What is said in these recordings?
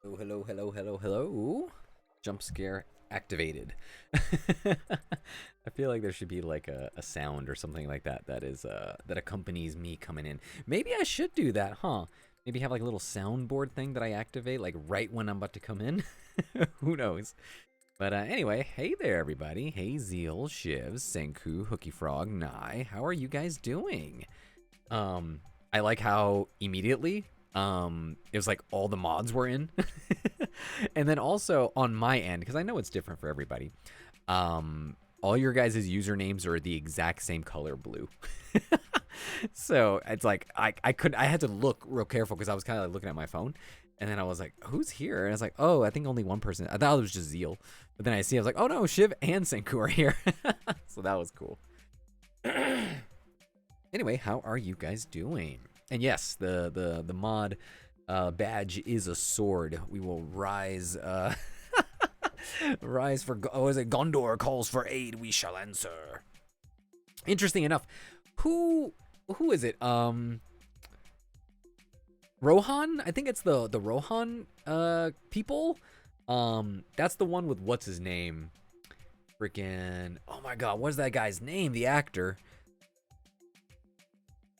Oh, hello, hello, hello, hello. Jump scare activated. I feel like there should be like a sound or something like that that accompanies me coming in. Maybe I should do that, huh? Maybe have like a little soundboard thing that I activate like right when I'm about to come in. Who knows? But anyway, hey there, everybody. Hey, Zeal, Shivs, Senku, Hooky Frog, Nai. How are you guys doing? I like how immediately it was like all the mods were in. And then also on my end, because I know it's different for everybody, all your guys' usernames are the exact same color blue. So it's like I had to look real careful because I was kind of like looking at my phone, and then I was like, who's here? And I was like, oh, I think only one person. I thought it was just Zeal, but then I see, I was like, oh no, Shiv and Senku are here. So that was cool. Anyway, how are you guys doing? And yes, the mod badge is a sword. We will rise rise for, oh, is it Gondor calls for aid, we shall answer. Interesting enough, who is it? Rohan? I think it's the Rohan people. That's the one with what's his name? Freaking, oh my god, what's that guy's name? The actor.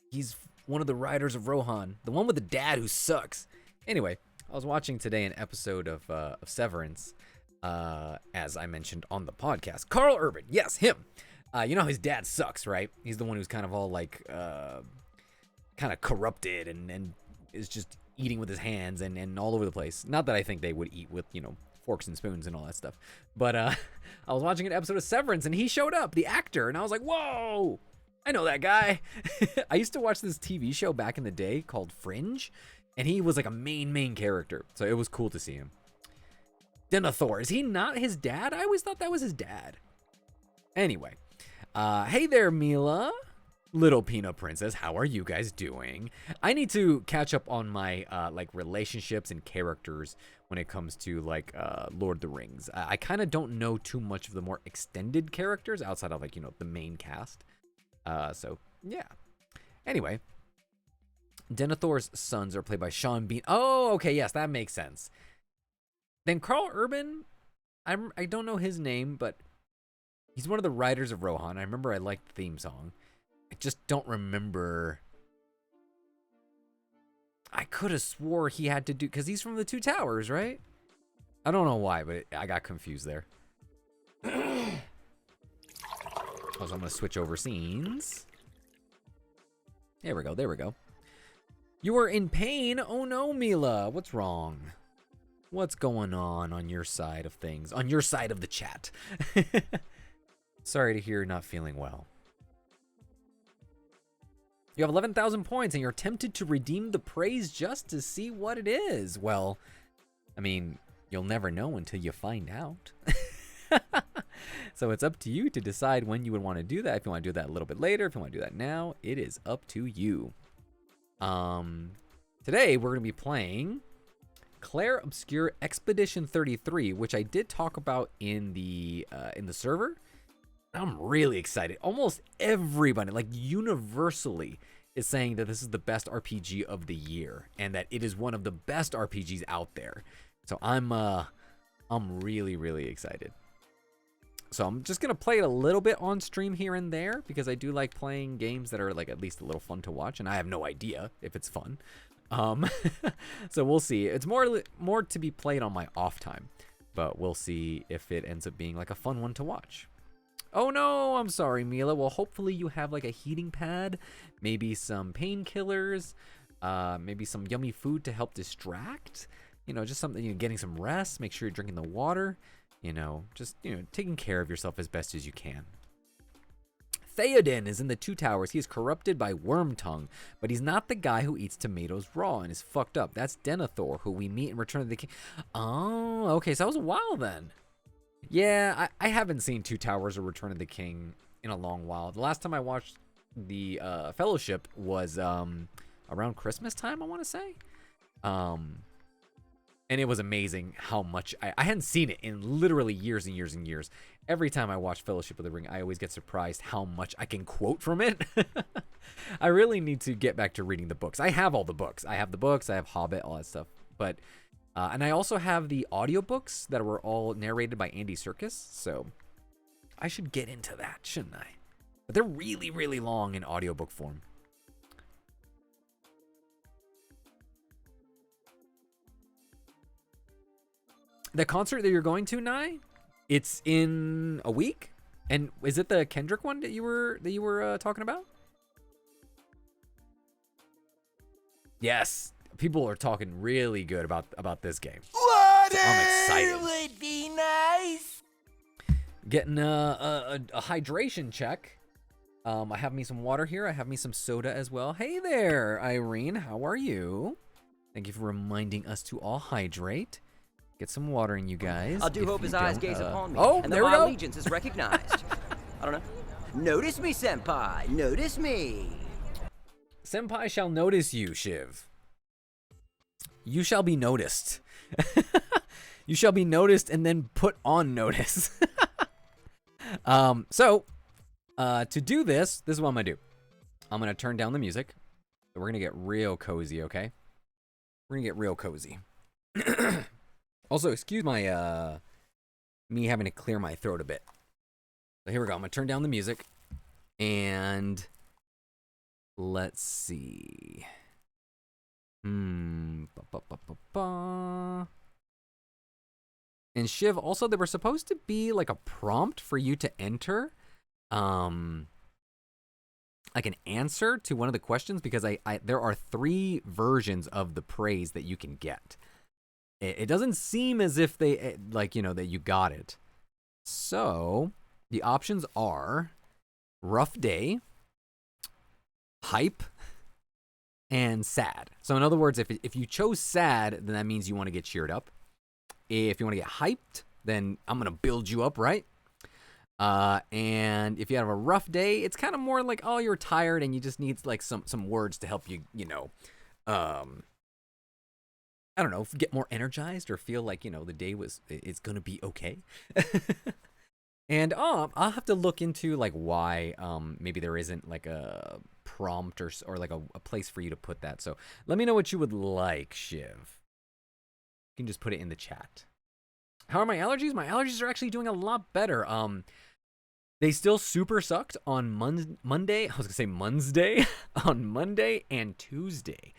He's one of the writers of Rohan, the one with the dad who sucks. Anyway, I was watching today an episode of Severance, as I mentioned on the podcast. Carl Urban, yes, him. You know his dad sucks, right? He's the one who's kind of all like, kind of corrupted and is just eating with his hands and all over the place. Not that I think they would eat with, you know, forks and spoons and all that stuff. But I was watching an episode of Severance and he showed up, the actor, and I was like, whoa! I know that guy. I used to watch this TV show back in the day called Fringe, and he was like a main character, so it was cool to see him. Denethor, is he not his dad? I always thought that was his dad. Anyway, hey there, Mila. Little Peanut Princess, how are you guys doing? I need to catch up on my like relationships and characters when it comes to like Lord of the Rings. I kind of don't know too much of the more extended characters outside of like, you know, the main cast. So yeah. Anyway, Denethor's sons are played by Sean Bean. Oh, okay, yes, that makes sense. Then Carl Urban, I don't know his name, but he's one of the writers of Rohan. I remember I liked the theme song. I just don't remember. I could have swore he had to do, because he's from the Two Towers, right? I don't know why, but I got confused there. So I'm going to switch over scenes. There we go, there we go. You are in pain? Oh no, Mila. What's wrong? What's going on your side of things? On your side of the chat. Sorry to hear you're not feeling well. You have 11,000 points and you're tempted to redeem the praise just to see what it is. Well, I mean, you'll never know until you find out. So it's up to you to decide when you would want to do that. If you want to do that a little bit later, if you want to do that now, it is up to you. Today we're going to be playing Clair Obscure Expedition 33, which I did talk about in the server. I'm really excited. Almost everybody, like universally, is saying that this is the best RPG of the year and that it is one of the best RPGs out there. So I'm really, really excited. So I'm just gonna play it a little bit on stream here and there because I do like playing games that are like at least a little fun to watch, and I have no idea if it's fun. So we'll see. It's more to be played on my off time, but we'll see if it ends up being like a fun one to watch. Oh no, I'm sorry, Mila. Well, hopefully you have like a heating pad, maybe some painkillers, maybe some yummy food to help distract. You know, just something, getting some rest. Make sure you're drinking the water. Just taking care of yourself as best as you can. Theoden is in the Two Towers. He is corrupted by Worm Tongue, but he's not the guy who eats tomatoes raw and is fucked up. That's Denethor, who we meet in Return of the King. Oh, okay, so that was a while then. Yeah, I haven't seen Two Towers or Return of the King in a long while. The last time I watched the Fellowship was around Christmas time, I want to say. And it was amazing how much I hadn't seen it in literally years and years and years. Every time I watch Fellowship of the Ring, I always get surprised how much I can quote from it. I really need to get back to reading the books. I have all the books. I have the books, I have Hobbit, all that stuff. But and I also have the audiobooks that were all narrated by Andy Serkis. So I should get into that, shouldn't I? But they're really, really long in audiobook form. The concert that you're going to, Nye, it's in a week, and is it the Kendrick one that you were talking about? Yes, people are talking really good about this game. Water So I'm excited. would be nice. Getting a hydration check. I have me some water here. I have me some soda as well. Hey there, Irene. How are you? Thank you for reminding us to all hydrate. Get some water in you guys. I do hope his eyes gaze upon me, and that there we my go. allegiance is recognized. I don't know. Notice me, senpai. Notice me. Senpai shall notice you, Shiv. You shall be noticed. You shall be noticed and then put on notice. To do this is what I'm gonna do. I'm gonna turn down the music. So we're gonna get real cozy, okay? We're gonna get real cozy. Also, excuse my me having to clear my throat a bit. So here we go. I'm gonna turn down the music, and let's see. And Shiv, also there was supposed to be like a prompt for you to enter, like an answer to one of the questions, because there are 3 versions of the praise that you can get. It doesn't seem as if they, that you got it. So, the options are rough day, hype, and sad. So, in other words, if you chose sad, then that means you want to get cheered up. If you want to get hyped, then I'm going to build you up, right? And if you have a rough day, it's kind of more like, oh, you're tired and you just need like some words to help you, I don't know, get more energized or feel like, the day it's going to be okay. And I'll have to look into like why maybe there isn't like a prompt or like a place for you to put that. So let me know what you would like, Shiv. You can just put it in the chat. How are my allergies? My allergies are actually doing a lot better. They still super sucked on Monday. I was gonna say Monday on Monday and Tuesday.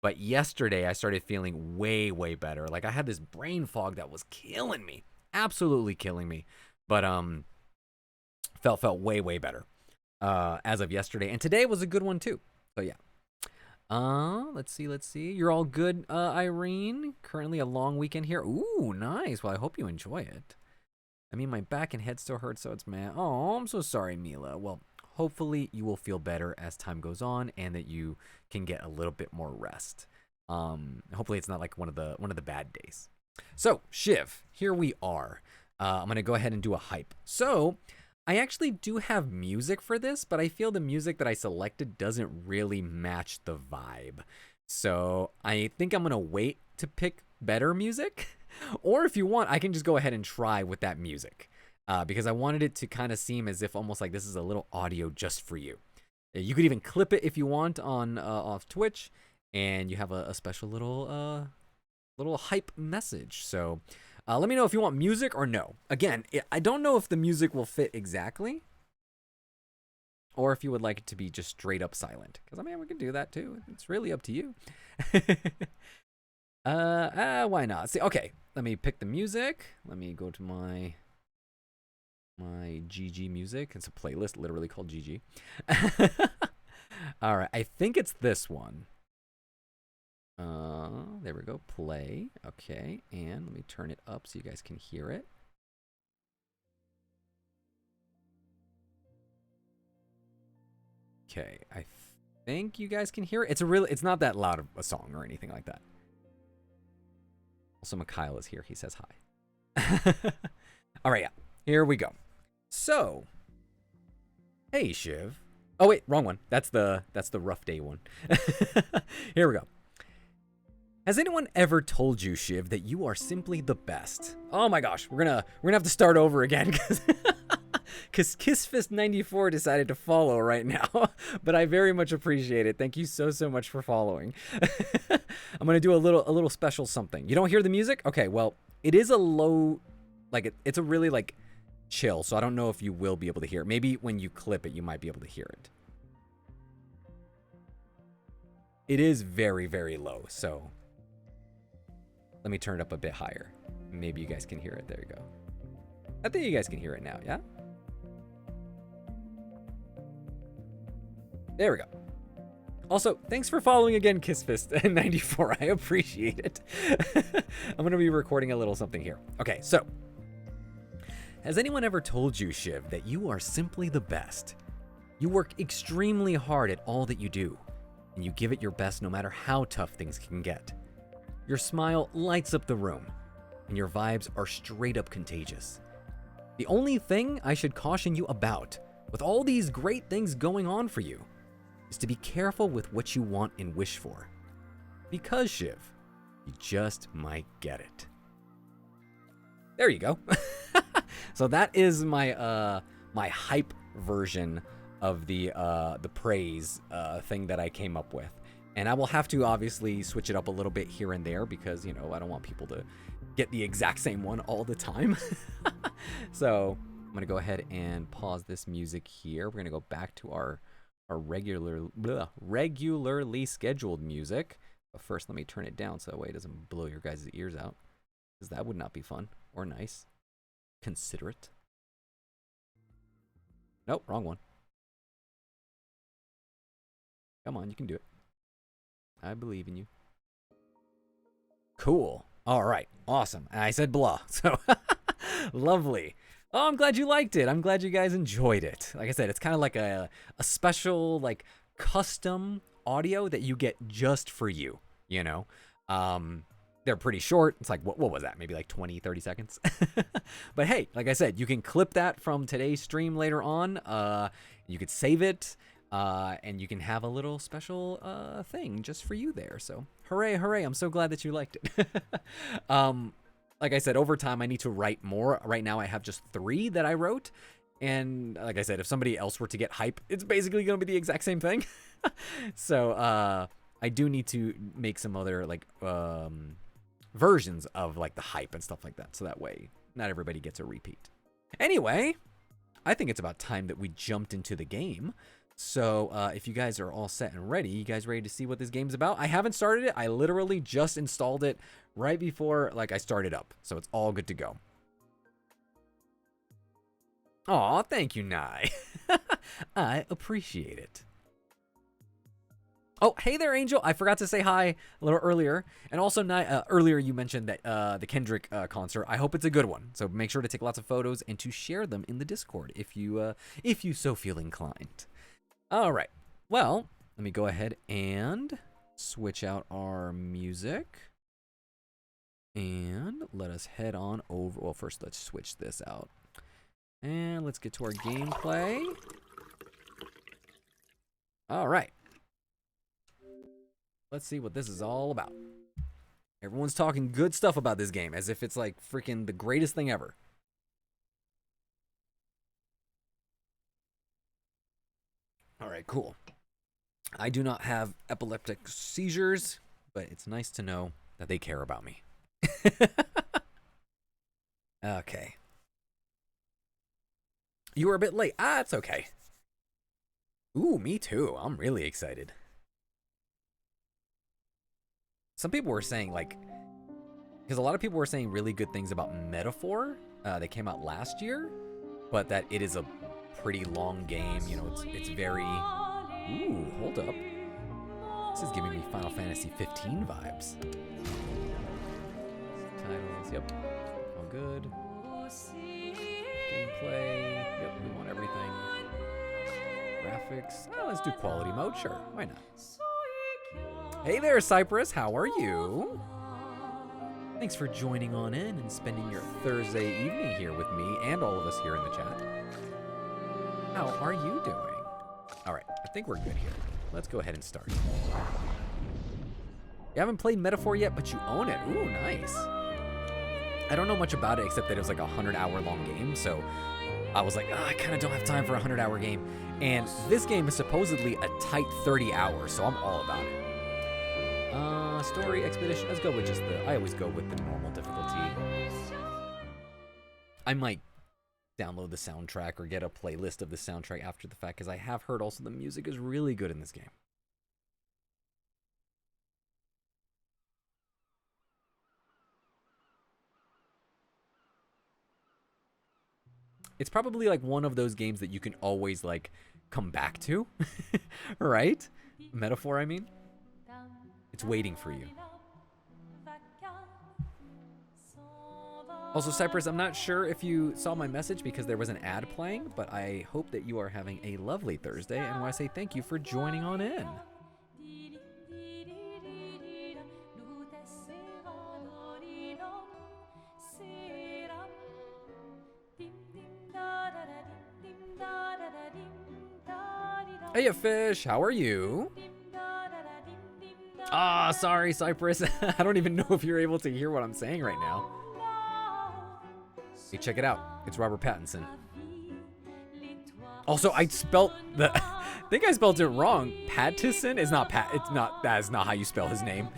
But yesterday, I started feeling way, way better. Like, I had this brain fog that was killing me. Absolutely killing me. But felt way, way better as of yesterday. And today was a good one, too. So, yeah. Let's see. You're all good, Irene. Currently a long weekend here. Ooh, nice. Well, I hope you enjoy it. I mean, my back and head still hurt, so it's mad. Oh, I'm so sorry, Mila. Well, hopefully you will feel better as time goes on, and that you can get a little bit more rest. Hopefully it's not like one of the bad days. So, Shiv, here we are. I'm gonna go ahead and do a hype. So, I actually do have music for this, but I feel the music that I selected doesn't really match the vibe. So, I think I'm gonna wait to pick better music. Or if you want, I can just go ahead and try with that music. Because I wanted it to kind of seem as if almost like this is a little audio just for you. You could even clip it if you want on off Twitch, and you have a special little hype message. So let me know if you want music or no. Again, I don't know if the music will fit exactly, or if you would like it to be just straight up silent. Because I mean, we can do that too. It's really up to you. Why not? See, okay, let me pick the music. Let me go to my GG music. It's a playlist literally called GG. All right, I think it's this one. There we go, play. Okay, and let me turn it up so you guys can hear it. Okay, I think you guys can hear it. It's not that loud of a song or anything like that. Also, Mikhail is here. He says hi. All right, yeah. Here we go. So, hey, Shiv. Oh, wait, wrong one. That's the rough day one. Here we go. Has anyone ever told you, Shiv, that you are simply the best? Oh my gosh, we're gonna have to start over again because KissFist94 decided to follow right now, but I very much appreciate it. Thank you so much for following. I'm gonna do a little special something. You don't hear the music? Okay, well, it is a low, like it's a really like chill, so I don't know if you will be able to hear it. Maybe when you clip it, you might be able to hear it. It is very, very low, so let me turn it up a bit higher. Maybe you guys can hear it. There you go. I think you guys can hear it now, yeah? There we go. Also, thanks for following again, KissFist94. I appreciate it. I'm going to be recording a little something here. Okay, so. Has anyone ever told you, Shiv, that you are simply the best? You work extremely hard at all that you do, and you give it your best no matter how tough things can get. Your smile lights up the room, and your vibes are straight up contagious. The only thing I should caution you about, with all these great things going on for you, is to be careful with what you want and wish for. Because, Shiv, you just might get it. There you go. So that is my my hype version of the praise thing that I came up with. And I will have to obviously switch it up a little bit here and there because, you know, I don't want people to get the exact same one all the time. So I'm going to go ahead and pause this music here. We're going to go back to our regularly scheduled music. But first, let me turn it down so that way it doesn't blow your guys' ears out, because that would not be fun or nice. Considerate. Nope, wrong one. Come on, you can do it. I believe in you. Cool. All right. Awesome. I said blah. So lovely. Oh, I'm glad you liked it. I'm glad you guys enjoyed it. Like I said, it's kind of like a special, like, custom audio that you get just for you, you know? They're pretty short. It's like, what was that? Maybe like 20, 30 seconds. But hey, like I said, you can clip that from today's stream later on. You could save it. And you can have a little special thing just for you there. So hooray, hooray. I'm so glad that you liked it. Like I said, over time, I need to write more. Right now, I have just 3 that I wrote. And like I said, if somebody else were to get hype, it's basically going to be the exact same thing. So I do need to make some other like versions of like the hype and stuff like that. So that way, not everybody gets a repeat. Anyway, I think it's about time that we jumped into the game. So if you guys are all set and ready, you guys ready to see what this game's about? I haven't started it. I literally just installed it right before like I started up. So it's all good to go. Aw, thank you, Nye. I appreciate it. Oh, hey there, Angel. I forgot to say hi a little earlier. And also, earlier you mentioned that the Kendrick concert. I hope it's a good one. So make sure to take lots of photos and to share them in the Discord if you so feel inclined. All right. Well, let me go ahead and switch out our music. And let us head on over. Well, first let's switch this out. And let's get to our gameplay. All right. Let's see what this is all about. Everyone's talking good stuff about this game as if it's like freaking the greatest thing ever. All right, cool. I do not have epileptic seizures, but it's nice to know that they care about me. Okay. You were a bit late. It's okay. Ooh, me too. I'm really excited. Some people were saying, like, because a lot of people were saying really good things about Metaphor that came out last year, but that it is a pretty long game. You know, it's very... Ooh, hold up. This is giving me Final Fantasy 15 vibes. Titles, yep. All good. Gameplay, yep, we want everything. Graphics, let's do quality mode, sure, why not? Hey there, Cypress, how are you? Thanks for joining on in and spending your Thursday evening here with me and all of us here in the chat. How are you doing? All right, I think we're good here. Let's go ahead and start. You haven't played Metaphor yet, but you own it. Ooh, nice. I don't know much about it except that it was like a 100-hour long game, so I was like, I kind of don't have time for a 100-hour game. And this game is supposedly a tight 30 hours, so I'm all about it. Story, expedition, let's go with just I always go with the normal difficulty. I might download the soundtrack or get a playlist of the soundtrack after the fact, because I have heard also the music is really good in this game. It's probably like one of those games that you can always like come back to, right? Metaphor, I mean. It's waiting for you. Also, Cypress, I'm not sure if you saw my message because there was an ad playing, but I hope that you are having a lovely Thursday, and I want to say thank you for joining on in. Hey, Fish, how are you? Sorry, Cypress. I don't even know if you're able to hear what I'm saying right now. Hey, check it out. It's Robert Pattinson. Also, I spelt the... I think I spelled it wrong. Pattison is not Pat... It's not... That is not how you spell his name.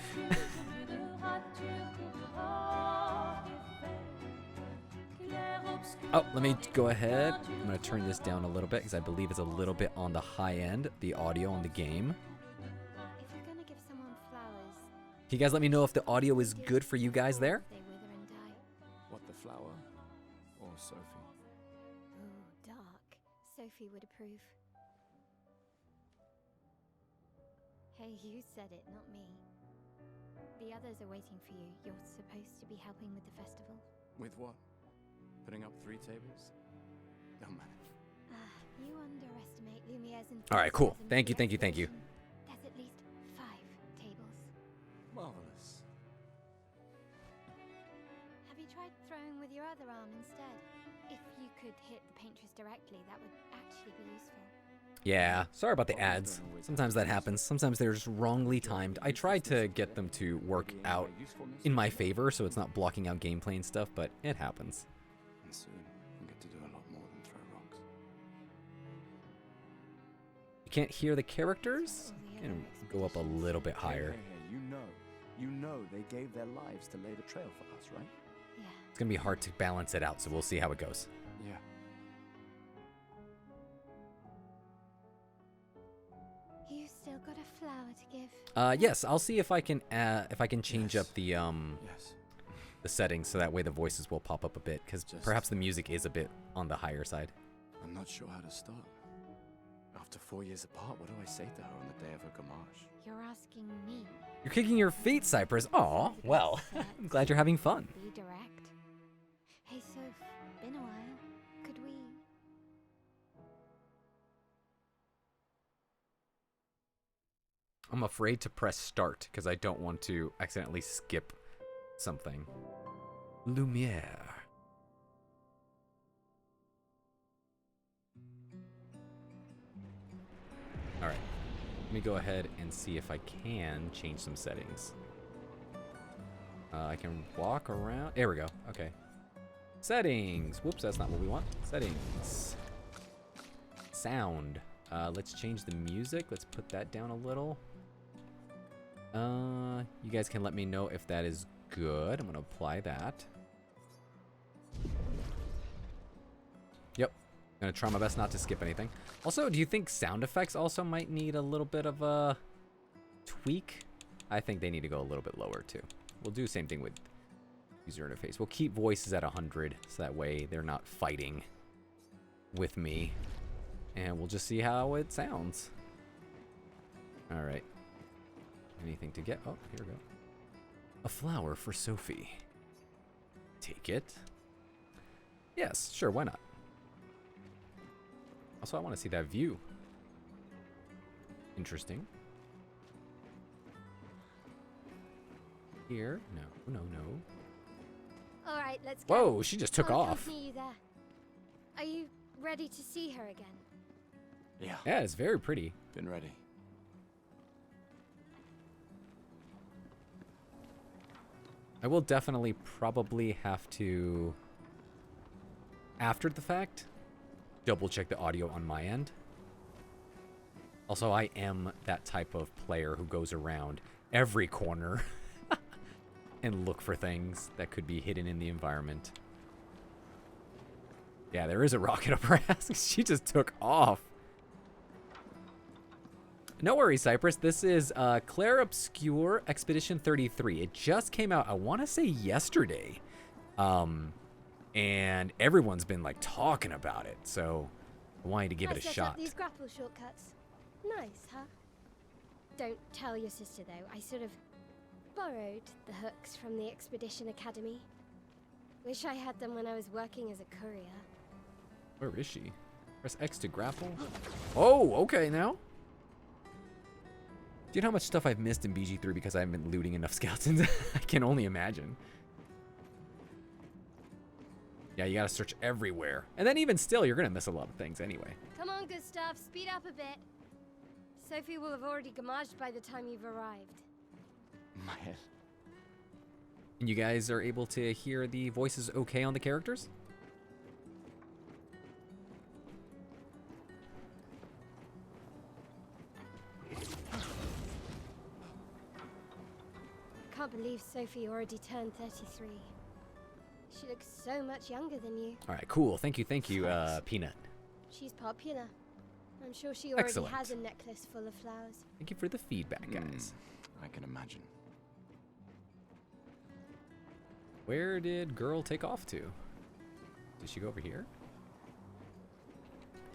Oh, let me go ahead. I'm going to turn this down a little bit because I believe it's a little bit on the high end, the audio on the game. If you're gonna give someone flowers, Can you guys let me know if the audio is good for you guys there? they wither and die. What, the flower? Or Sophie? Ooh, dark. Sophie would approve. Hey, you said it, not me. The others are waiting for you. You're supposed to be helping with the festival. With what? Putting up 3 tables? Oh man. You underestimate Lumiere's All right, cool. enthusiasm Thank you, for thank you, thank you. restoration. There's at least 5 tables. Marvelous. Have you tried throwing with your other arm instead? If you could hit the paintress directly, that would actually be useful. Yeah, sorry about the ads. Sometimes that happens. Sometimes they're just wrongly timed. I tried to get them to work out in my favor so it's not blocking out gameplay and stuff, but it happens. And soon we'll get to do a lot more than throw rocks. You can't hear the characters? And go up a little bit higher. Hey, you know they gave their lives to lay the trail for us, right? Yeah. It's gonna be hard to balance it out, so we'll see how it goes. Yeah. You still got a flower to give. Yes, I'll see if I can change Yes. up the Yes. the settings so that way the voices will pop up a bit, because Just- perhaps the music is a bit on the higher side. I'm not sure how to start. After After 4 years apart, what do I say to her on the day of her gamage? You're asking me. You're kicking your feet, Cypress. Aw, well, I'm glad you're having fun. Be direct. Hey, Soph, been a while. Could we? I'm afraid to press start because I don't want to accidentally skip something. Lumiere. All right. Let me go ahead and see if I can change some settings. I can walk around. There we go. Okay. Settings. Whoops, that's not what we want. Settings. Sound. Let's change the music. Let's put that down a little. You guys can let me know if that is good. I'm gonna apply that. Yep. Gonna try my best not to skip anything. Also, do you think sound effects also might need a little bit of a tweak? I think they need to go a little bit lower too. We'll do the same thing with user interface. We'll keep voices at 100 so that way they're not fighting with me. And we'll just see how it sounds. All right. Anything to get? Oh, here we go. A flower for Sophie. Take it. Yes, sure, why not? Also, I want to see that view. Interesting. Here. No, no, no. All right, let's go. Whoa, she just took I'll off. accompany you there. Are you ready to see her again? Yeah, Yeah, it's very pretty. been ready. I will definitely probably have to, after the fact, double check the audio on my end. Also, I am that type of player who goes around every corner and look for things that could be hidden in the environment. Yeah, there is a rocket up her ass. She just took off. No worries, Cypress. This is Clair Obscure Expedition 33. It just came out, I want to say yesterday. And everyone's been like talking about it. So I wanted to give it a set shot. Up these grapple shortcuts. Nice, huh? Don't tell your sister though. I sort of borrowed the hooks from the Expedition Academy. Wish I had them when I was working as a courier. Where is she? Press X to grapple. Oh, okay now. Do you know how much stuff I've missed in BG3 because I haven't been looting enough skeletons? I can only imagine. Yeah, you gotta search everywhere. And then even still, you're gonna miss a lot of things anyway. Come on, good stuff. Speed up a bit. Sophie will have already gamaged by the time you've arrived. My head. And you guys are able to hear the voices okay on the characters? Can't believe Sophie already turned 33. She looks so much younger than you. All right, cool. Thank you, Peanut. She's popular. I'm sure she already Excellent. has a necklace full of flowers. Thank you for the feedback, guys. I can imagine. Where did girl take off to? Did she go over here?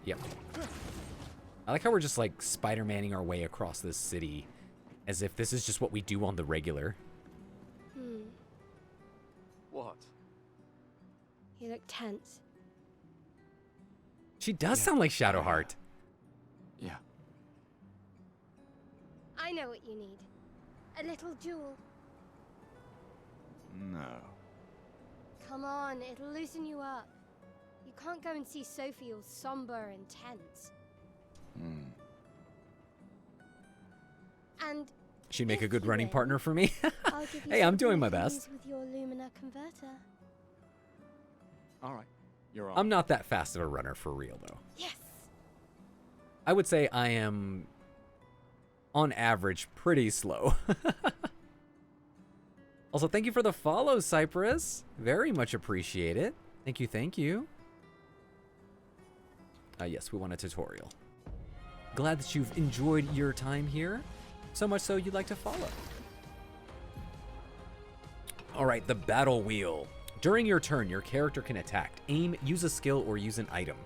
Yep. I like how we're just like Spider-Manning our way across this city as if this is just what we do on the regular. What? You look tense. She does sound like Shadowheart. Yeah. I know what you need. A little jewel. No. Come on, it'll loosen you up. You can't go and see Sophie all somber and tense. And She'd make a if good you running win, partner for me. I'll give you Hey, I'm something doing my you can best. use with your Lumina converter. All right. You're on. I'm not that fast of a runner for real, though. Yes. I would say I am, on average, pretty slow. Also, thank you for the follow, Cypress. Very much appreciate it. Thank you, thank you. Yes, we want a tutorial. Glad that you've enjoyed your time here. So much so you'd like to follow. All right, the battle wheel. During your turn, your character can attack, aim, use a skill, or use an item.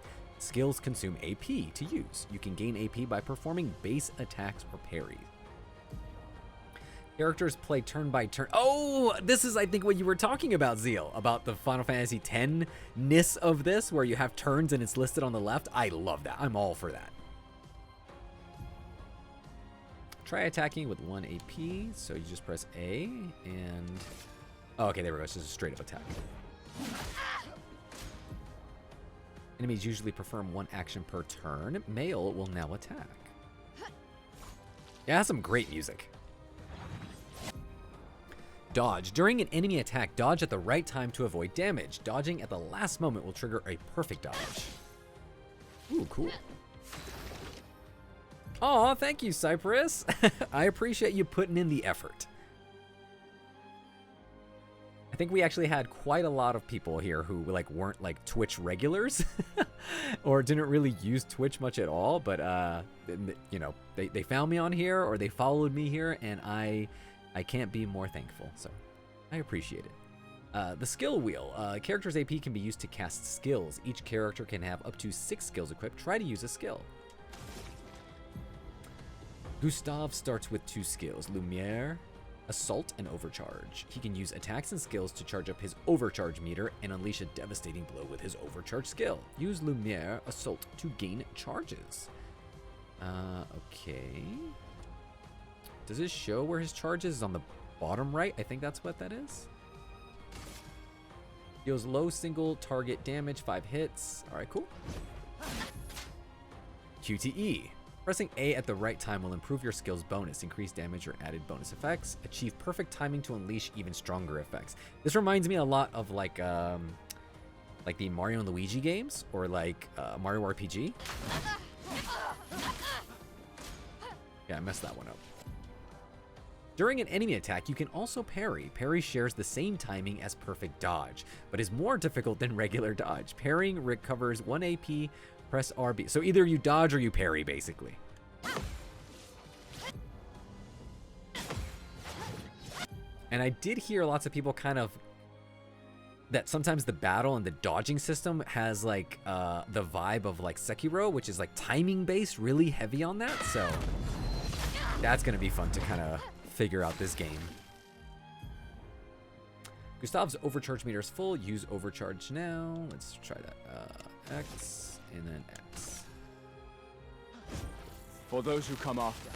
Skills consume AP to use. You can gain AP by performing base attacks or parries. Characters play turn by turn. Oh, this is, I think, what you were talking about, Zeal, about the Final Fantasy X-ness of this, where you have turns and it's listed on the left. I love that. I'm all for that. Try attacking with 1 AP. So you just press A and... Oh, okay, there we go. It's just a straight up attack. Enemies usually perform 1 action per turn. Male will now attack. Yeah, that's some great music. Dodge. During an enemy attack, dodge at the right time to avoid damage. Dodging at the last moment will trigger a perfect dodge. Ooh, cool. Aw, thank you, Cypress. I appreciate you putting in the effort. I think we actually had quite a lot of people here who weren't like Twitch regulars or didn't really use Twitch much at all, but you know, they found me on here or they followed me here, and I can't be more thankful, so I appreciate it. The skill wheel. Character's AP can be used to cast skills. Each character can have up to 6 skills equipped. Try to use a skill. Gustav starts with 2 skills, Lumiere, Assault, and Overcharge. He can use attacks and skills to charge up his Overcharge meter and unleash a devastating blow with his Overcharge skill. Use Lumiere, Assault to gain charges. Okay. Does it show where his charge is? On the bottom right? I think that's what that is. Deals low single target damage, 5 hits. All right, cool. QTE. Pressing A at the right time will improve your skill's bonus, increase damage or added bonus effects, achieve perfect timing to unleash even stronger effects. This reminds me a lot of like the Mario and Luigi games, or like Mario RPG. Yeah, I messed that one up. During an enemy attack, you can also parry. Parry shares the same timing as perfect dodge, but is more difficult than regular dodge. Parrying recovers 1 AP, press RB. So either you dodge or you parry, basically. And I did hear lots of people kind of... that sometimes the battle and the dodging system has like the vibe of like Sekiro, which is like timing based, really heavy on that. So that's going to be fun to kind of figure out this game. Gustav's overcharge meter is full. Use overcharge now. Let's try that. X and then X. For those who come after.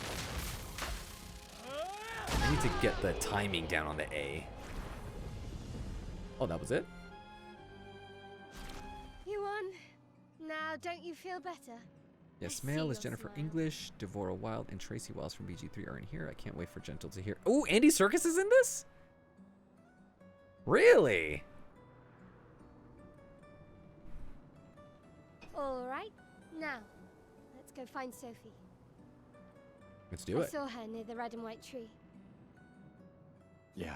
I need to get the timing down on the A. Oh, that was it? You won. Now, don't you feel better? Yes, I Male see is your Jennifer smile. English, Devora Wild, and Tracy Wells from BG3 are in here. I can't wait for Gentle to hear. Oh, Andy Serkis is in this? Really? All right. Now, let's go find Sophie. Let's do I it. saw her near the red and white tree. Yeah.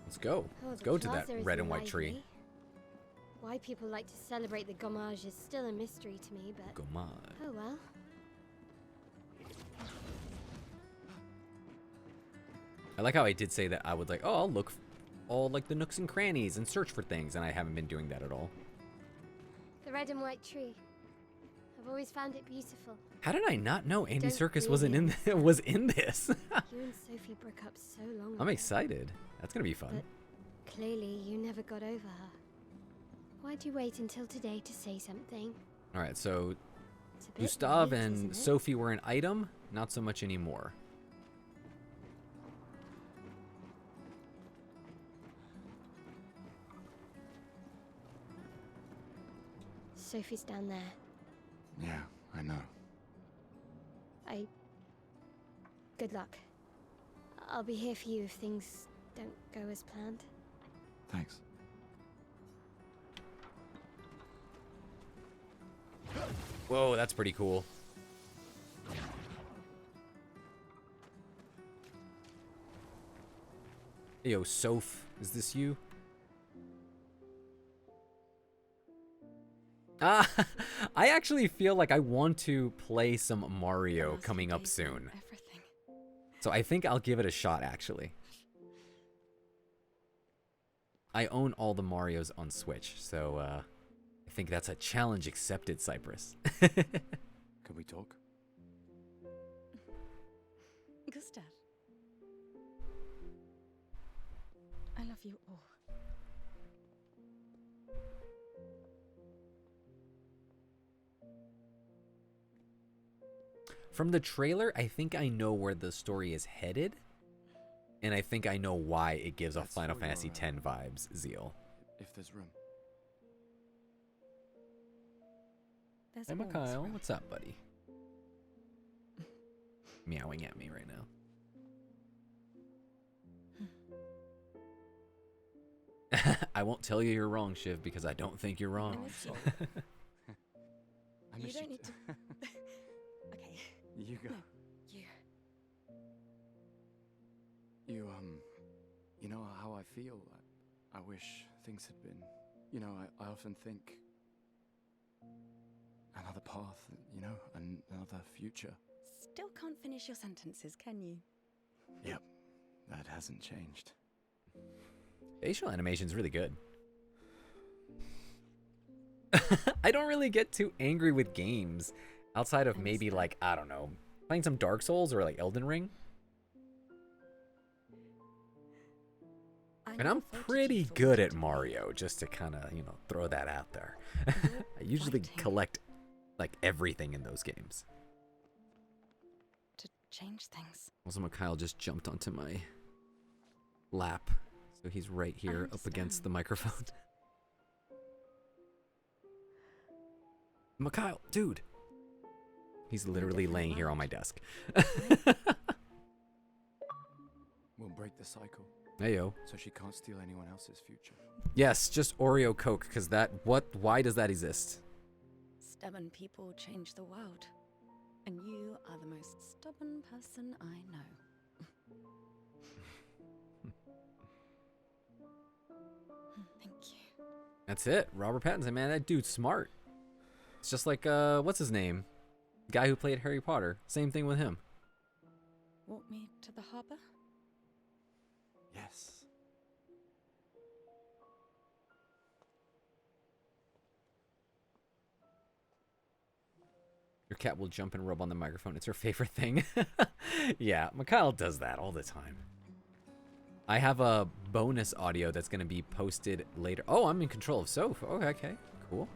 Let's go. Oh, Let's the go to that plaza is red and white tree. lively. Why people like to celebrate the gommage is still a mystery to me, but Go on. oh well. I like how I did say that I would like, oh, I'll look all like the nooks and crannies and search for things, and I haven't been doing that at all. The red and white tree. I've always found it beautiful. How did I not know Andy Don't Serkis really wasn't in was in this? You and Sophie broke up so long I'm ago, excited. That's gonna be fun. but clearly you never got over her. Why'd you wait until today to say something? All right, so It's a bit Gustav late, and isn't it? Sophie were an item, not so much anymore. Sophie's down there. Yeah, I know. Good luck. I'll be here for you if things don't go as planned. Thanks. Whoa, that's pretty cool. Yo, Soph, is this you? I actually feel like I want to play some Mario coming up soon. Everything. So I think I'll give it a shot, actually. I own all the Marios on Switch, so I think that's a challenge accepted, Cypress. Can we talk? Gustav. I love you all. From the trailer, I think I know where the story is headed. And I think I know why it gives off That's Final for Fantasy your, X vibes, Zeal. If there's room. There's Hey, always Mikhail, room. what's up, buddy? Meowing at me right now. I won't tell you you're wrong, Shiv, because I don't think you're I wrong. miss you. I You miss don't need to. Okay, You go. No. you. You know how I feel? I wish things had been. You know, I often think another path, you know, another future. Still can't finish your sentences, can you? Yep, that hasn't changed. Facial animation's really good. I don't really get too angry with games outside of maybe Understand. like, I don't know, playing some Dark Souls or like Elden Ring. I And never I'm faulted you pretty for good wanting at to be Mario, just to kind of, you know, throw that out there. You're I usually fighting collect like everything in those games. to change things. Also, Mikhail just jumped onto my lap, so he's right here up against the understand. microphone. Mikhail, dude. He's literally different laying here on world. my desk. We'll break the cycle, Heyo. so she can't steal anyone else's future. Yes, just Oreo Coke, because why does that exist? Stubborn people change the world. And you are the most stubborn person I know. Thank you. That's it. Robert Pattinson, man, that dude's smart. It's just like, what's his name? Guy who played Harry Potter. Same thing with him. Walk me to the harbor? Yes. Your cat will jump and rub on the microphone. It's her favorite thing. Yeah, Mikhail does that all the time. I have a bonus audio that's going to be posted later. Oh, I'm in control of Soph. Oh, okay, cool.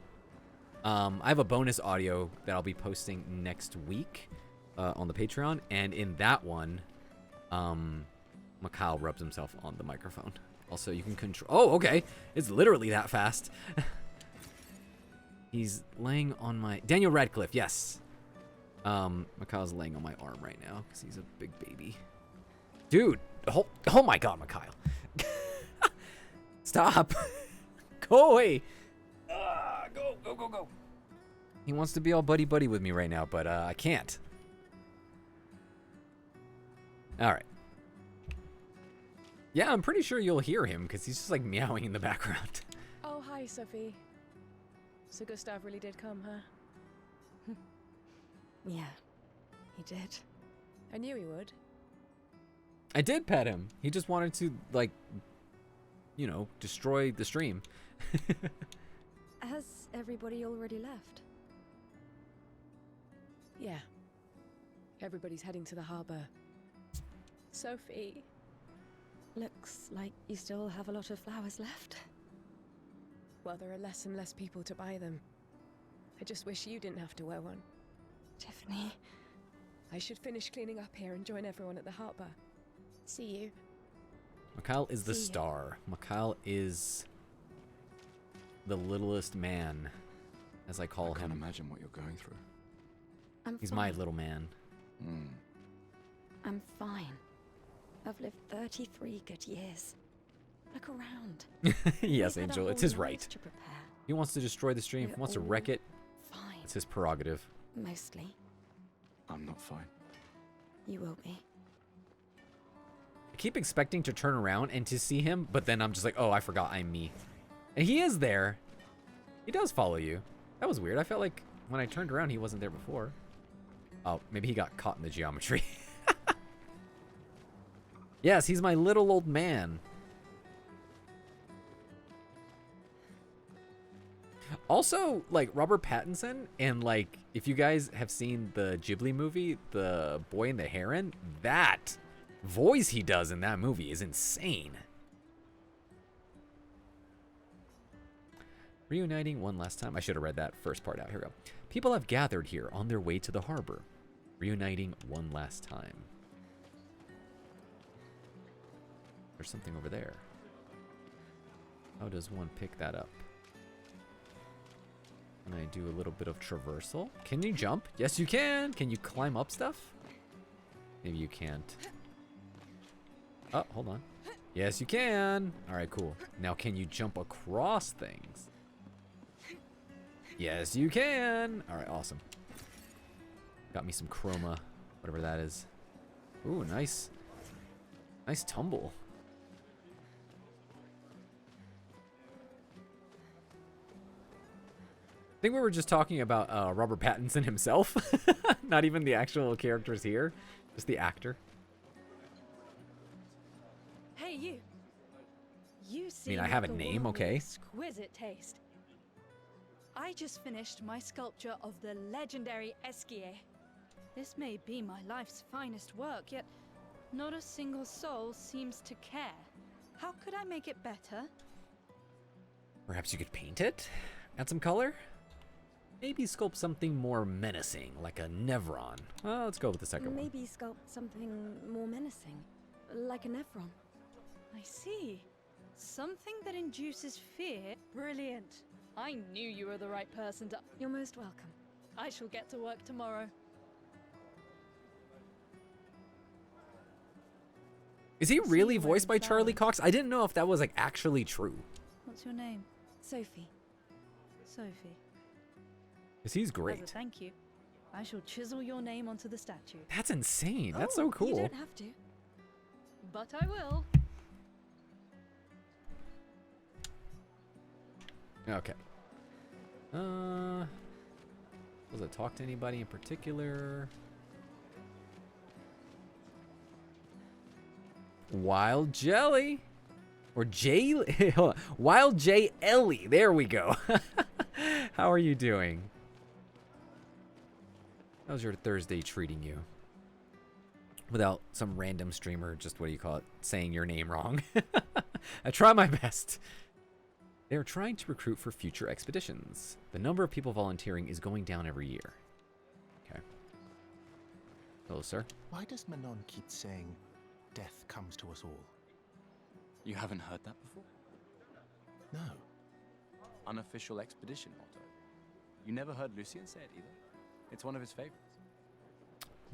I have a bonus audio that I'll be posting next week on the Patreon. And in that one, Mikhail rubs himself on the microphone. Also, you can control... Oh, okay. It's literally that fast. He's laying on my... Daniel Radcliffe, yes. Mikhail's laying on my arm right now because he's a big baby. Dude, oh my god, Mikhail. Stop. Go away. Go. He wants to be all buddy-buddy with me right now, but I can't. All right. Yeah, I'm pretty sure you'll hear him because he's just like meowing in the background. Oh, hi, Sophie. So Gustav really did come, huh? Yeah, he did. I knew he would. I did pet him. He just wanted to, like, you know, destroy the stream. Has everybody already left? Yeah. Everybody's heading to the harbor. Sophie. Looks like you still have a lot of flowers left. Well, there are less and less people to buy them. I just wish you didn't have to wear one. Tiffany, I should finish cleaning up here and join everyone at the harbor. See you. Mikhail is the See ya. star. Mikhail is the littlest man, as I call I can't him. imagine what you're going through. I'm He's fine. my little man. I'm fine. I've lived 33 good years. Look around. Yes, We've had a Angel, it's whole his life right. to prepare. He wants to destroy the stream. If he We're wants to all wreck it, Fine. it's his prerogative. Mostly. I'm not fine. You will be. I keep expecting to turn around and to see him, but then I'm just like, oh, I forgot I'm me. And he is there. He does follow you. That was weird. I felt like when I turned around, he wasn't there before. Oh, maybe he got caught in the geometry. Yes, he's my little old man. Also, like Robert Pattinson, and like if you guys have seen the Ghibli movie, The Boy and the Heron, that voice he does in that movie is insane. Reuniting one last time. I should have read that first part out. Here we go. People have gathered here on their way to the harbor. Reuniting one last time. There's something over there. How does one pick that up? Can I do a little bit of traversal? Can you jump? Yes, you can. Can you climb up stuff? Maybe you can't. Oh, hold on. Yes, you can. All right, cool. Now, can you jump across things? Yes, you can. All right, awesome. Got me some chroma, whatever that is. Ooh, nice. Nice tumble. I think we were just talking about Robert Pattinson himself. Not even the actual characters here, just the actor. Hey, you. You seem I have a like name, woman with okay. Exquisite taste. I just finished my sculpture of the legendary Esquier. This may be my life's finest work, yet not a single soul seems to care. How could I make it better? Perhaps you could paint it? Add some color? Maybe sculpt something more menacing, like a Nevron. Well, let's go with the second one. Maybe sculpt something more menacing, like a Nevron. I see. Something that induces fear. Brilliant. I knew you were the right person to... You're most welcome. I shall get to work tomorrow. Is he really you voiced by wearing Charlie flowers. Cox? I didn't know if that was like actually true. What's your name? Sophie. Sophie. Because he's As a great. thank you, I shall chisel your name onto the statue. That's insane. That's so You cool. don't have to. But I will. Okay. Was it talk to anybody in particular? Wild Jelly. Or Jay. Wild J. Ellie. There we go. How are you doing? How's your Thursday treating you? Without some random streamer, just what do you call it, saying your name wrong. I try my best. They are trying to recruit for future expeditions. The number of people volunteering is going down every year. Okay. Hello, sir. Why does Manon keep saying death comes to us all? You haven't heard that before? No. Unofficial expedition motto. You never heard Lucien say it either? It's one of his favorites.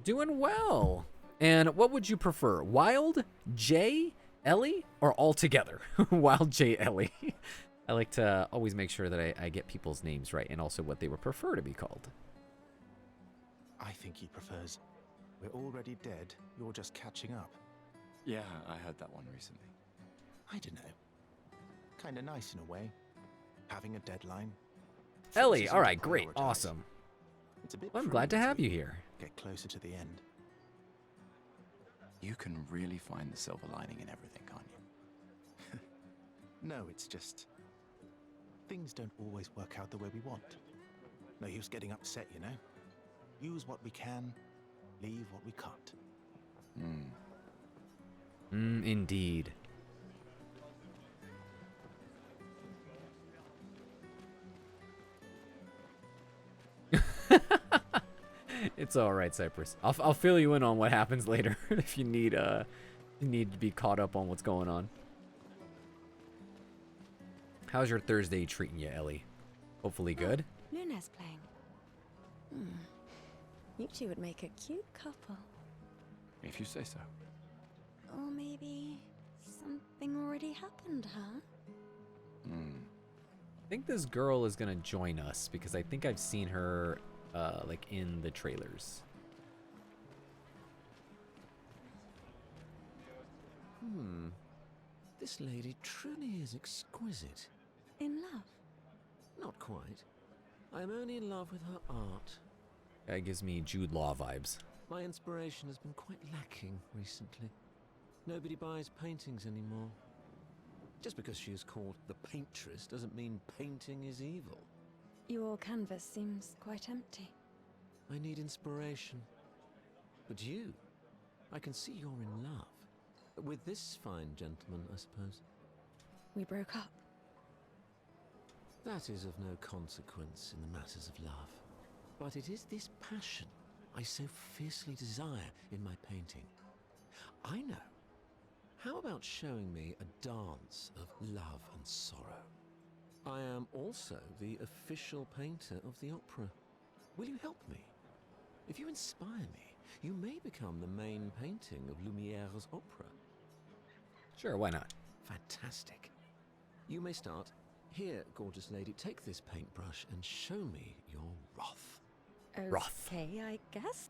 Doing well. And what would you prefer? Wild J. Ellie or all together? Wild J. Ellie. I like to always make sure that I get people's names right and also what they would prefer to be called. I think he prefers, we're already dead, you're just catching up. Yeah, I heard that one recently. I don't know. Kinda nice in a way. Having a deadline. Ellie, Forces all you to right, great, prioritize. awesome. It's a bit Well, I'm glad to freeing have we you here. Get closer to the end. You can really find the silver lining in everything, can't you? No, it's just... things don't always work out the way we want. No use getting upset, you know? Use what we can, leave what we can't. Indeed. It's all right, Cypress. I'll fill you in on what happens later if you need to be caught up on what's going on. How's your Thursday treating you, Ellie? Hopefully good. Luna's playing. You two would make a cute couple. If you say so. Or maybe something already happened, huh? I think this girl is gonna join us because I think I've seen her like in the trailers. This lady truly is exquisite. In love? Not quite. I am only in love with her art. That gives me Jude Law vibes. My inspiration has been quite lacking recently. Nobody buys paintings anymore. Just because she is called the paintress doesn't mean painting is evil. Your canvas seems quite empty. I need inspiration. But you, I can see you're in love. With this fine gentleman, I suppose. We broke up. That is of no consequence in the matters of love. But it is this passion I so fiercely desire in my painting. I know. How about showing me a dance of love and sorrow? I am also the official painter of the opera. Will you help me? If you inspire me, you may become the main painting of Lumiere's opera. Sure, why not? Fantastic. You may start. Here, gorgeous lady, take this paintbrush and show me your wrath. Wrath. Okay, I guess.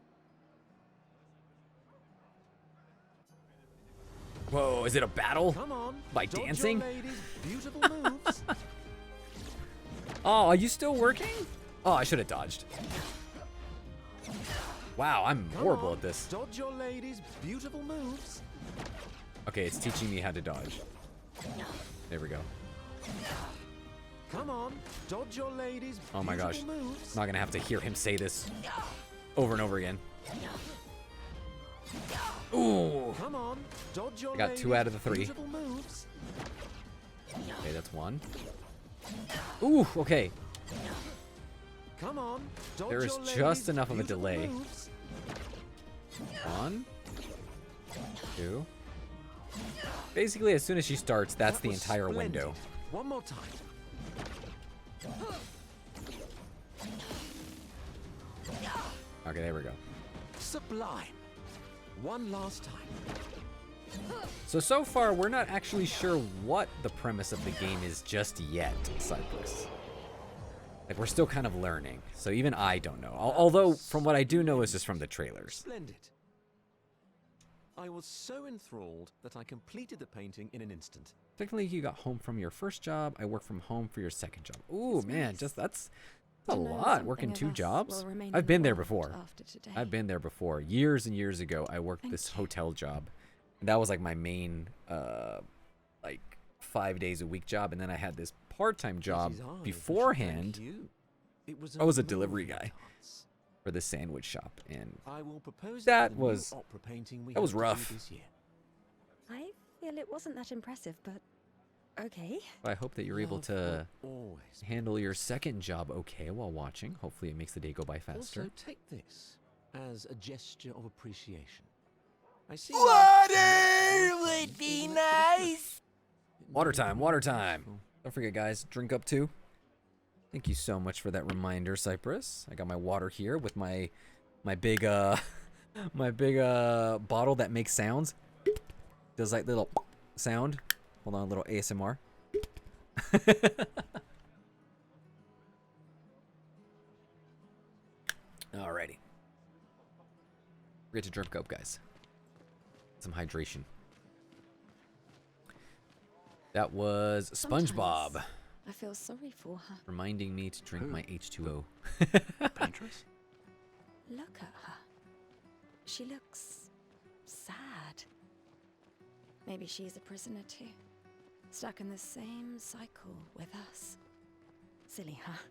Whoa, is it a battle? Come on. By dodge dancing? Your ladies' beautiful moves. Oh, are you still working? Oh, I should have dodged. Wow, I'm Come horrible on, at this. Dodge your ladies' beautiful moves. Okay, it's teaching me how to dodge. There we go. Come on, dodge your ladies' Oh my gosh. beautiful moves. I'm not gonna have to hear him say this over and over again. Ooh. Come on, dodge your I got 2 out of the 3. beautiful moves. Okay, that's 1. Ooh, okay. Come on, dodge There is your just ladies' enough of a beautiful delay. moves. 1, 2. Basically, as soon as she starts, that's That the was entire splendid. window. One more time. Okay, there we go. Sublime. One last time. So far, we're not actually sure what the premise of the game is just yet, Cypress. Like, we're still kind of learning. So even I don't know. Although, from what I do know is just from the trailers. Splendid. I was so enthralled that I completed the painting in an instant. Technically, you got home from your first job. I work from home for your second job. Ooh, man, just that's a lot. Working 2 jobs. I've been there before. I've been there before. Years and years ago, I worked this hotel job. And that was like my main, like 5 days a week job. And then I had this part-time job beforehand. I was a delivery guy for the sandwich shop, and I will propose that the new was opera painting we that was have to do rough. this year. I feel it wasn't that impressive, but okay. I hope that you're able Love to will always handle your second job okay while watching. Hopefully, it makes the day go by faster. Also, take this as a gesture of appreciation. I see. Water would be nice. Water time, water time. Don't forget, guys, drink up too. Thank you so much for that reminder, Cypress. I got my water here with my big my big bottle that makes sounds. Does like little sound. Hold on, a little ASMR. Alrighty. Forget to drink up, guys. Some hydration. That was SpongeBob. Sometimes I feel sorry for her. Reminding me to drink my H2O. Paintress? Look at her. She looks sad. Maybe she's a prisoner too. Stuck in the same cycle with us. Silly, huh?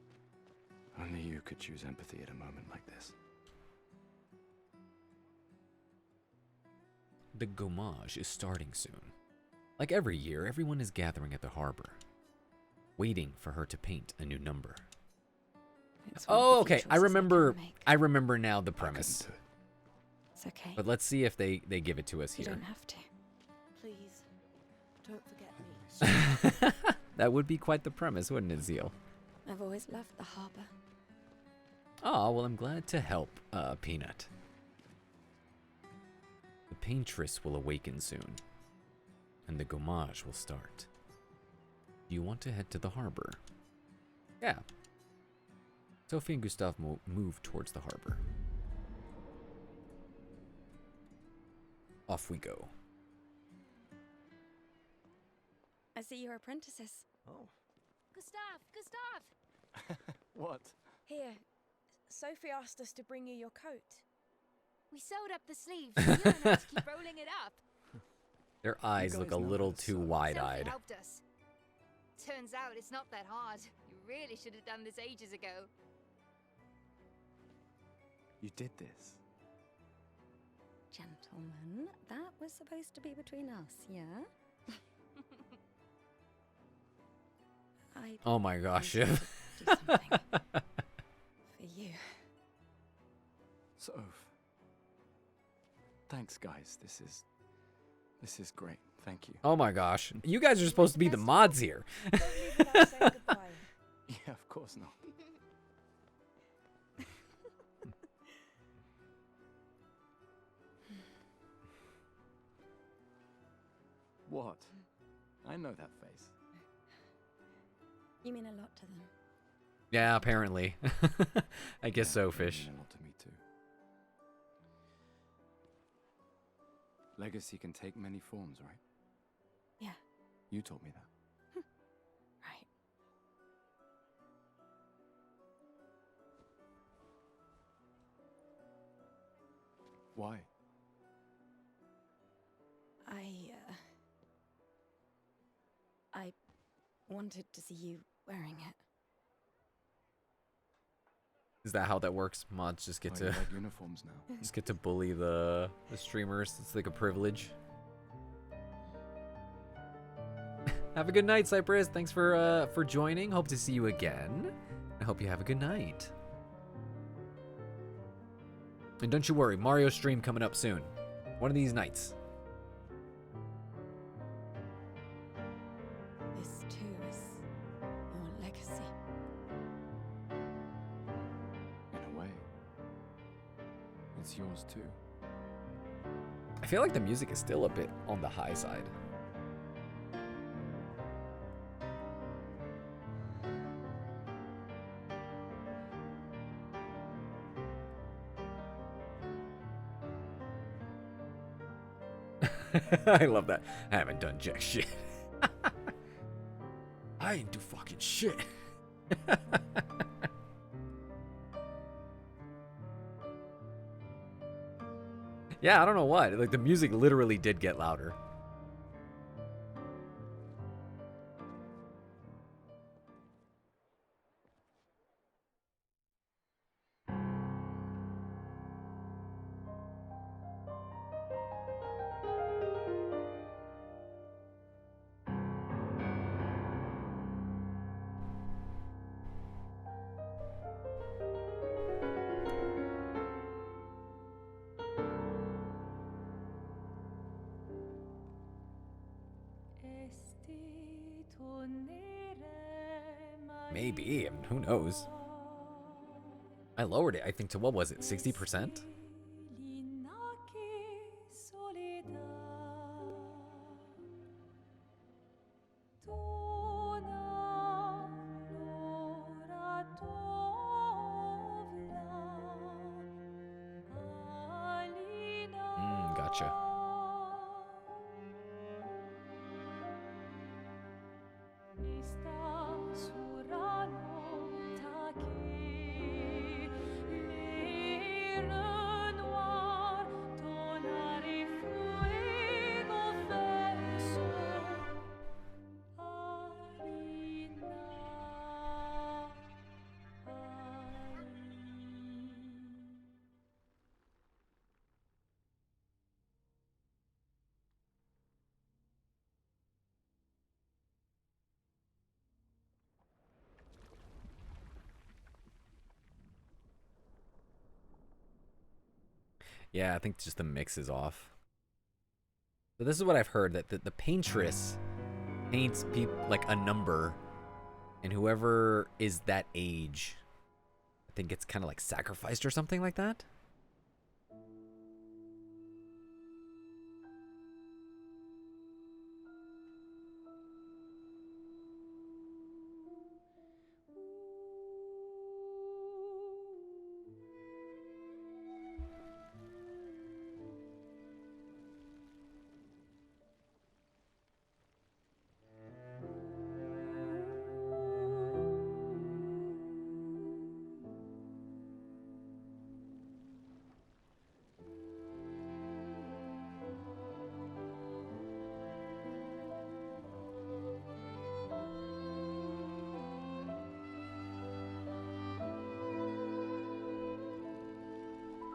Only you could choose empathy at a moment like this. The gommage is starting soon. Like every year, everyone is gathering at the harbor, waiting for her to paint a new number. It's one of the Oh, few okay. I choices remember. can make. I remember now the premise. It's okay. But let's see if they give it to us You here. don't have to. Please, don't forget me. That would be quite the premise, wouldn't it, Zeal? I've always loved the harbor. Oh, well, I'm glad to help, Peanut. The paintress will awaken soon, and the gommage will start. Do you want to head to the harbor? Yeah. Sophie and Gustav move towards the harbor. Off we go. I see you're apprentices. Oh. Gustav! What? Here, Sophie asked us to bring you your coat. We sewed up the sleeves. You don't have to keep rolling it up. Their eyes look a guys know little how to too sew. wide-eyed. Sophie helped us. Turns out it's not that hard. You really should have done this ages ago. You did this. Gentlemen, that was supposed to be between us, yeah? Oh my gosh, Shiv. Do something for you. So, thanks, guys. This is great. Thank you. Oh my gosh. You guys are supposed to be the mods here. Don't leave without saying goodbye. Yeah, of course not. What? I know that face. You mean a lot to them. Yeah, apparently. I guess so, They Fish. mean a lot to me too. Legacy can take many forms, right? Yeah. You taught me that. Right. Why? I wanted to see you wearing it. Is that how that works? Mods just get Oh, to you like uniforms now. just get to bully the streamers. It's like a privilege. Have a good night, Cypress. Thanks for joining. Hope to see you again. I hope you have a good night. And don't you worry, Mario stream coming up soon. One of these nights. This too is your legacy. In a way. It's yours too. I feel like the music is still a bit on the high side. I love that. I haven't done jack shit. I ain't do fucking shit. Yeah, I don't know what. Like the music literally did get louder. Maybe. I mean, who knows? I lowered it, I think, to what was it? 60%? Gotcha. Yeah, I think just the mix is off. So this is what I've heard, that the paintress paints like a number, and whoever is that age, I think it's kind of like sacrificed or something like that.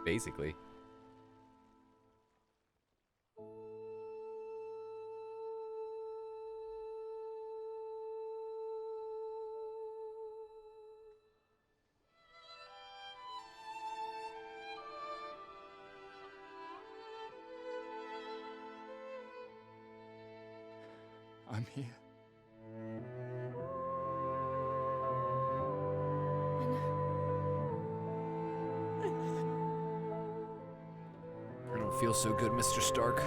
Basically. I'm here. I don't feel so good, Mr. Stark.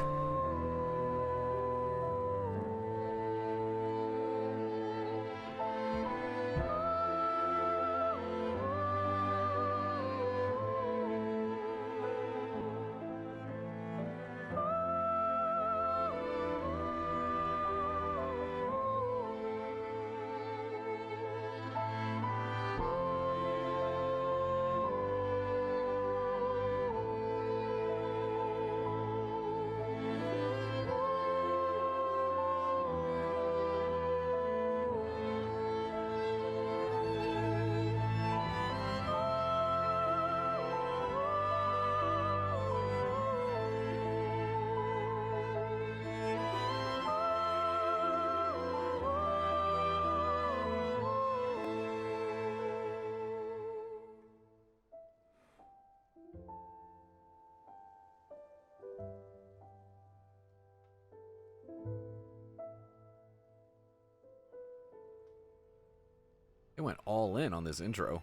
It went all in on this intro.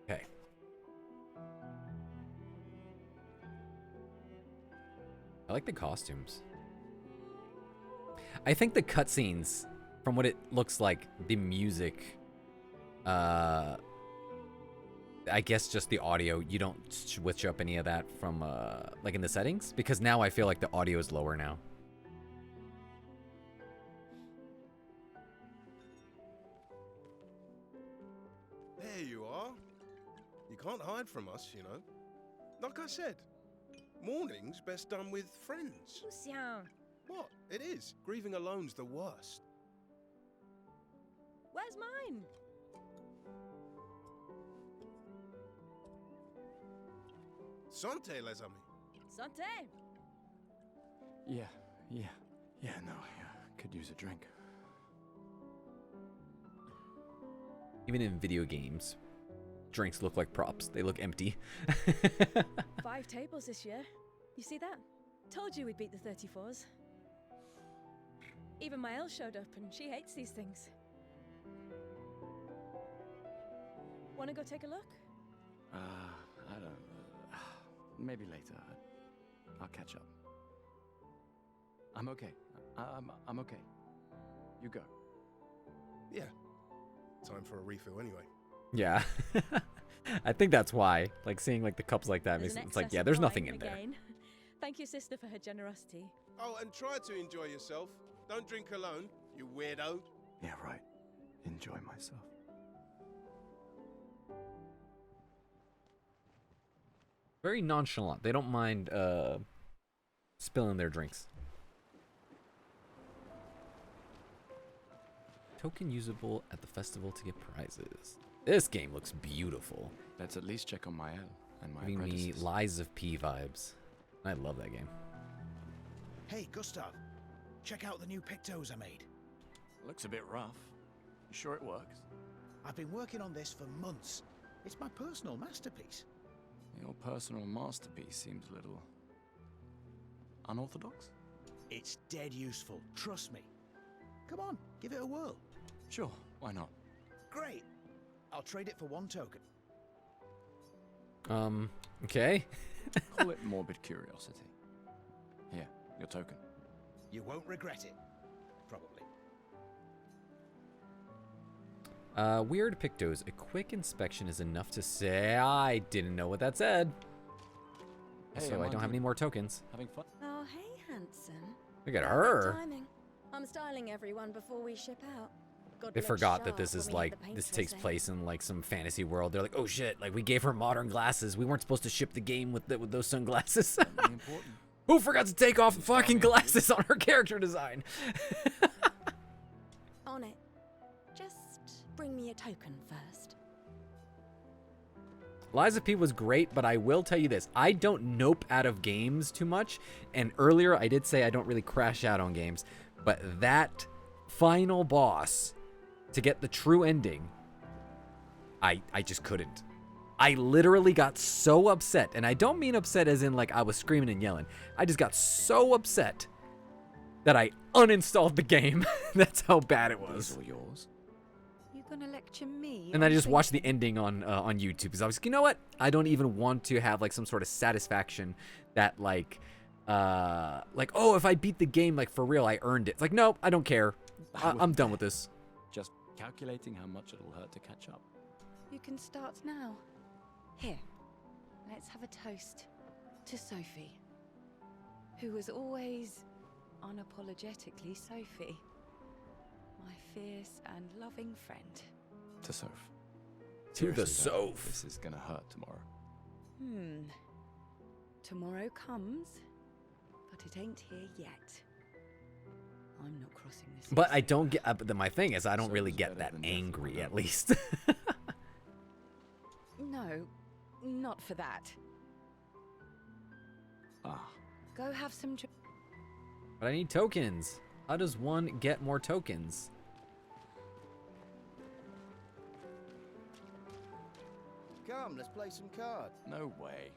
Okay. I like the costumes. I think the cutscenes, from what it looks like, the music, I guess just the audio, you don't switch up any of that from, like in the settings? Because now I feel like the audio is lower now. There you are. You can't hide from us, you know. Like I said, mourning's best done with friends. Lucien, What? It is. Grieving alone's the worst. where's mine? Santé, les amis. Santé! Yeah, no, I could use a drink. Even in video games, drinks look like props. They look empty. 5 tables this year. You see that? Told you we'd beat the 34s. Even my Elle showed up and she hates these things. Wanna go take a look? I don't. Maybe later. I'll catch up. I'm okay. I'm okay. You go. Yeah. Time for a refill anyway. Yeah. I think that's why. Like, seeing like the cups like that, There's makes an it's like, excess yeah, of there's nothing wine in there. again. Thank you, sister, for her generosity. Oh, and try to enjoy yourself. Don't drink alone, you weirdo. Yeah, right. Enjoy myself. Very nonchalant. They don't mind spilling their drinks. Token usable at the festival to get prizes. This game looks beautiful. Let's at least check on my L and my Giving me apprentices. Lies of P vibes. I love that game. Hey, Gustav. Check out the new pictos I made. Looks a bit rough. You sure it works? I've been working on this for months. It's my personal masterpiece. Your personal masterpiece seems a little unorthodox. It's dead useful, trust me. Come on, give it a whirl. Sure, why not? Great. I'll trade it for 1 token. Okay. Call it morbid curiosity. Here, your token. You won't regret it. Probably. Weird Pictos. A quick inspection is enough to say I didn't know what that said. Hey, So I don't have any more tokens. Having fun? Oh, hey, handsome. Look at Perfect her. timing. I'm styling everyone before we ship out. Got They to look forgot that sharp this when is we hit like, the paint this shows, takes eh? place in like some fantasy world. They're like, oh shit, like we gave her modern glasses. We weren't supposed to ship the game with those sunglasses. Important. Who forgot to take off the fucking glasses on her character design? On it. Just bring me a token first. Liza P was great, but I will tell you this. I don't nope out of games too much. And earlier I did say I don't really crash out on games. But that final boss to get the true ending, I just couldn't. I literally got so upset. And I don't mean upset as in like I was screaming and yelling. I just got so upset that I uninstalled the game. That's how bad it was. These are yours. You gonna lecture me? And I on just watched the thinking? ending on YouTube because I was like, you know what? I don't even want to have like some sort of satisfaction that like oh, if I beat the game like for real, I earned it. It's like, no, I don't care. I'm done with this. Just calculating how much it'll hurt to catch up. You can start now. Here, let's have a toast to Sophie, who was always unapologetically Sophie, my fierce and loving friend. To Soph. To the Seriously, though, Soph. This is gonna hurt tomorrow. Tomorrow comes, but it ain't here yet. I'm not crossing this. But I don't get. My thing is, I don't So really it's get better that than death angry. without At least. No, not for that. Ah. Go have some. But I need tokens. How does one get more tokens? Come, let's play some cards. No way.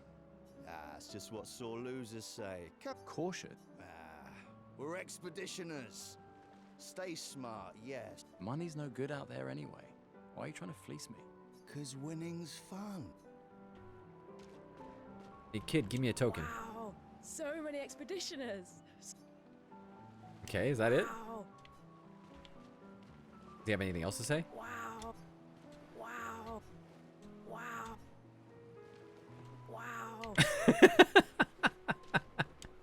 Ah, it's just what sore losers say. Come. Caution. Ah, we're expeditioners. Stay smart, yes. Money's no good out there anyway. Why are you trying to fleece me? 'Cause winning's fun. Hey kid, give me a token. Wow, so many expeditioners. Okay, is that it? Wow, Do you have anything else to say? wow, wow, wow, wow.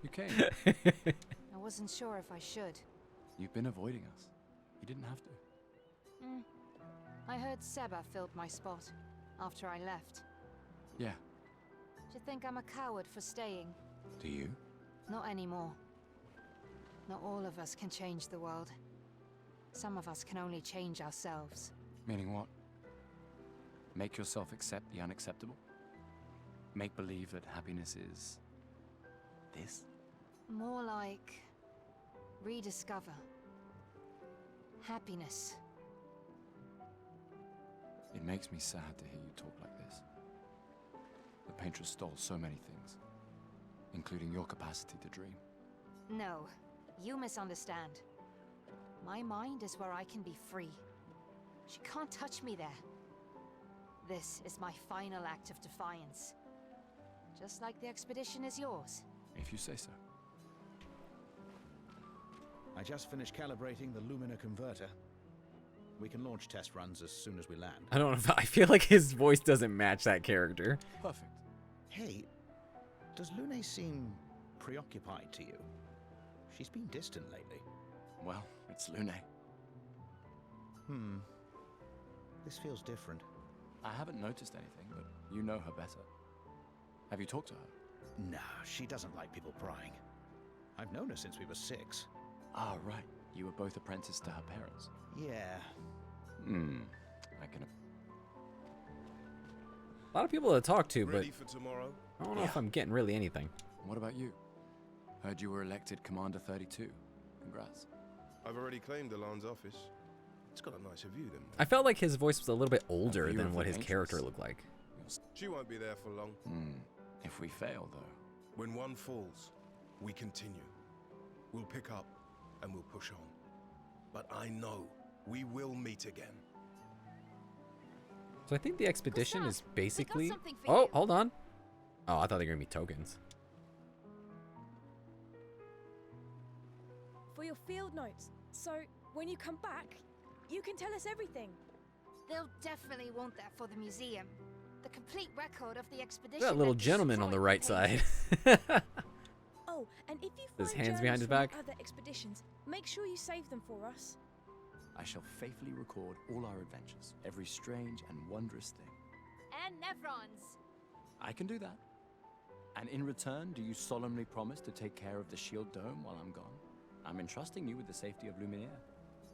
You came. I wasn't sure if I should. You've been avoiding us. You didn't have to. I heard Seba filled my spot after I left. Yeah. Do you think I'm a coward for staying? Do you? Not anymore. Not all of us can change the world. Some of us can only change ourselves. Meaning what? Make yourself accept the unacceptable? Make believe that happiness is... this? More like... rediscover. Happiness. It makes me sad to hear you talk like this. The painter stole so many things, including your capacity to dream. No, you misunderstand. My mind is where I can be free. She can't touch me there. This is my final act of defiance. Just like the expedition is yours. If you say so. I just finished calibrating the Lumina converter. We can launch test runs as soon as we land. I don't know. I feel like his voice doesn't match that character. Perfect. Hey, does Lune seem preoccupied to you? She's been distant lately. Well, it's Lune. This feels different. I haven't noticed anything, but you know her better. Have you talked to her? No, she doesn't like people prying. I've known her since we were 6. Ah, right. You were both apprenticed to her parents. Yeah. I can... A lot of people to talk to, but Ready for tomorrow? I don't know if I'm getting really anything. What about you? Heard you were elected Commander 32. Congrats. I've already claimed Alon's office. It's got a nicer view than me. I felt like his voice was a little bit older view than of what the his Matrix. character looked like. She won't be there for long. If we fail, though. When one falls, we continue. We'll pick up and we'll push on. But I know we will meet again. So I think the expedition Gustav, is basically... something for Oh, you. hold on. Oh, I thought they were going to be tokens. For your field notes, so when you come back, you can tell us everything. They'll definitely want that for the museum. The complete record of the expedition. That little that gentleman on the destroyed right the side. Oh, and if you His find hands behind journals his from back. other expeditions, make sure you save them for us. I shall faithfully record all our adventures, every strange and wondrous thing. And Nevrons. I can do that. And in return, do you solemnly promise to take care of the shield dome while I'm gone? I'm entrusting you with the safety of Luminaire.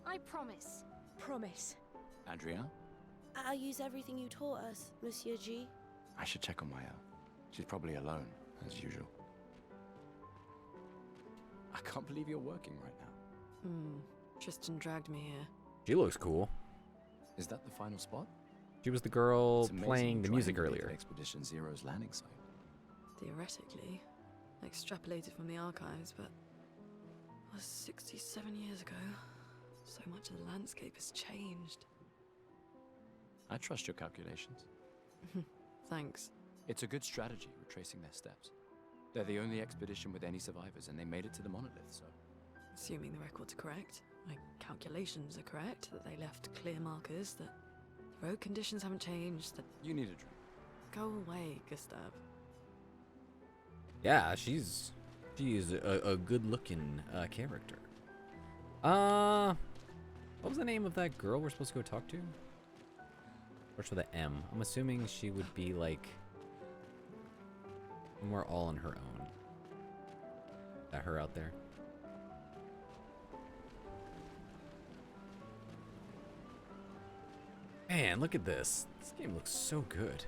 I promise. Promise. Adrien? I'll use everything you taught us, Monsieur G. I should check on Maya. She's probably alone, as usual. I can't believe you're working right now. Tristan dragged me here. She looks cool. Is that the final spot? She was the girl It's amazing playing you the music triangulated earlier. Expedition Zero's landing site. Theoretically, extrapolated from the archives, but it was 67 years ago. So much of the landscape has changed. I trust your calculations. Thanks. It's a good strategy, retracing their steps. They're the only expedition with any survivors, and they made it to the monolith, so... Assuming the records are correct, my calculations are correct, that they left clear markers, that the road conditions haven't changed, that... You need a drink. Go away, Gustav. Yeah, she's a good-looking character. What was the name of that girl we're supposed to go talk to? Starts with an M. I'm assuming she would be like somewhere all on her own. That her out there? Man, look at this. This game looks so good.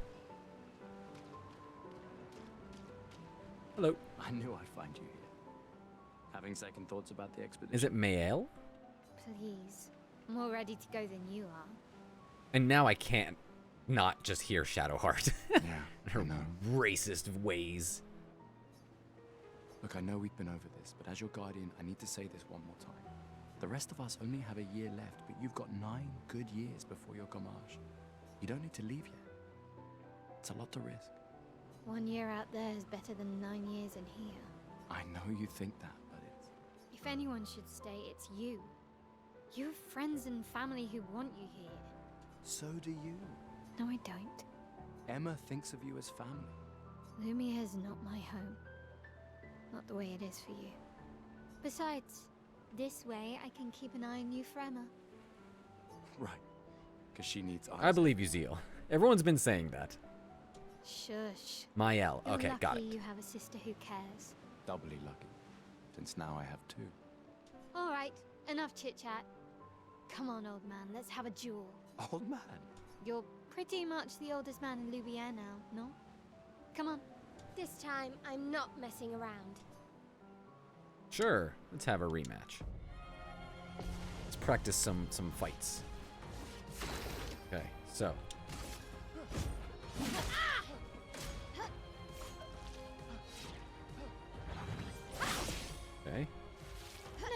Hello. I knew I'd find you here. Having second thoughts about the expedition? Is it Mael? Please. I'm more ready to go than you are. And now I can't not just hear Shadowheart. Yeah, Her I know. racist ways. Look, I know we've been over this, but as your guardian, I need to say this one more time. The rest of us only have a year left, but you've got 9 good years before your Gamage. You don't need to leave yet. It's a lot to risk. 1 year out there is better than 9 years in here. I know you think that, but it's... If anyone should stay, it's you. You have friends and family who want you here. So do you. No, I don't. Emma thinks of you as family. Lumia is not my home. Not the way it is for you. Besides, this way I can keep an eye on you for Emma. Right. Because she needs eyes. I believe you, Zeal. Everyone's been saying that. Shush. Mael. You're Okay, got lucky it. you have a sister who cares. Doubly lucky. Since now I have 2. All right, enough chit-chat. Come on, old man, let's have a duel. Old man? You're pretty much the oldest man in Louvier now, no? Come on. This time, I'm not messing around. Sure, let's have a rematch. Let's practice some fights. Okay, so. Okay.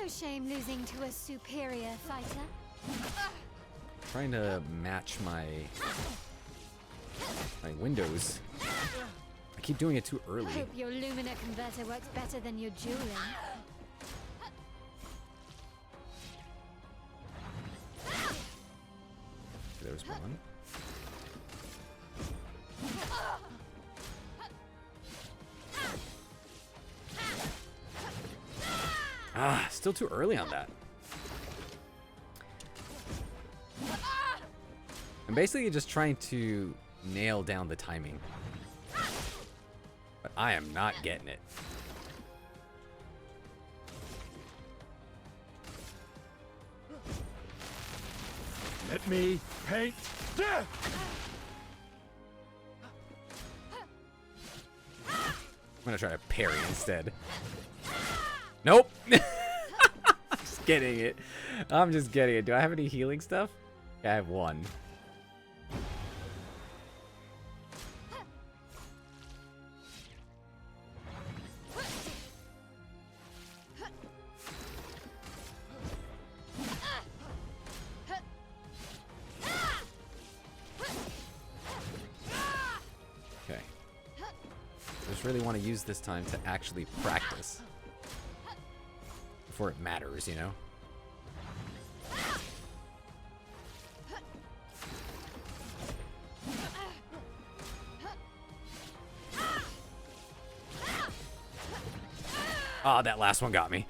No shame losing to a superior fighter. Trying to match my windows. I keep doing it too early. Hope your Lumina converter works better than your Julian. There's one. Ah, still too early on that. I'm basically just trying to nail down the timing. But I am not getting it. Let me paint death! I'm gonna try to parry instead. Nope. Just getting it. I'm just getting it. Do I have any healing stuff? Yeah, I have 1. Okay. I just really want to use this time to actually practice. Before it matters, you know? Oh, that last one got me.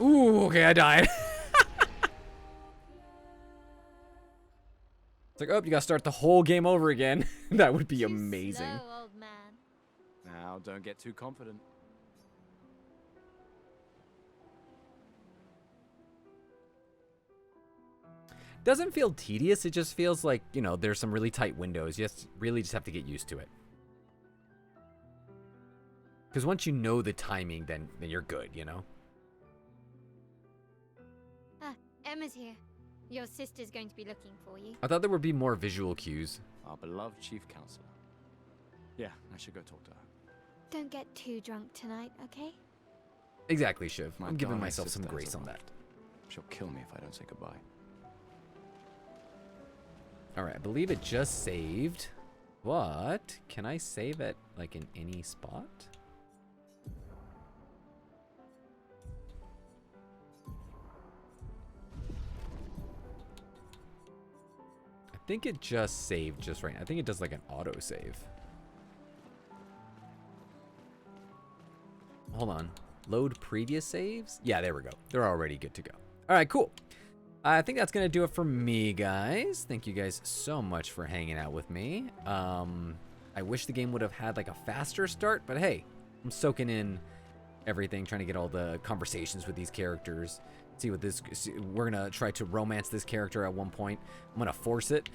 Ooh, okay, I died. It's like, oh, you gotta start the whole game over again. That would be amazing. Slow, old man. Now, don't get too confident. Doesn't feel tedious, it just feels like, you know, there's some really tight windows. You really just have to get used to it. Because once you know the timing, then you're good, you know? Ah, Emma's here. Your sister's going to be looking for you. I thought there would be more visual cues. Our beloved chief counselor. Yeah, I should go talk to her. Don't get too drunk tonight, okay? Exactly, Shiv. My I'm giving darling myself some sister has grace on that. arrived. She'll kill me if I don't say goodbye. Alright, I believe it just saved. But, can I save it, like, in any spot? I think it just saved just right. I think it does, like, an auto-save. Hold on. Load previous saves? Yeah, there we go. They're already good to go. Alright, cool. I think that's gonna do it for me, guys. Thank you guys so much for hanging out with me. I wish the game would have had like a faster start, but hey, I'm soaking in everything, trying to get all the conversations with these characters. See what this. We're gonna try to romance this character at one point. I'm gonna force it.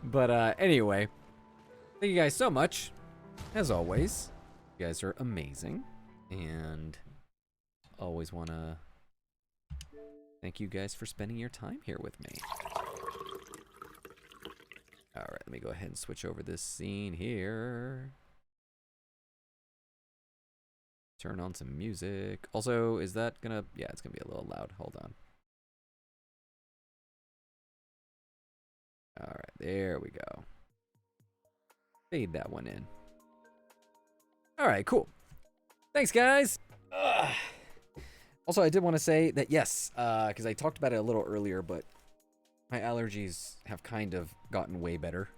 But anyway, thank you guys so much. As always, you guys are amazing, and always wanna. Thank you guys for spending your time here with me. All right, let me go ahead and switch over this scene here. Turn on some music. Also, is that gonna... Yeah, it's gonna be a little loud. Hold on. All right, there we go. Fade that one in. All right, cool. Thanks, guys. Ugh. Also, I did want to say that, yes, because I talked about it a little earlier, but my allergies have kind of gotten way better.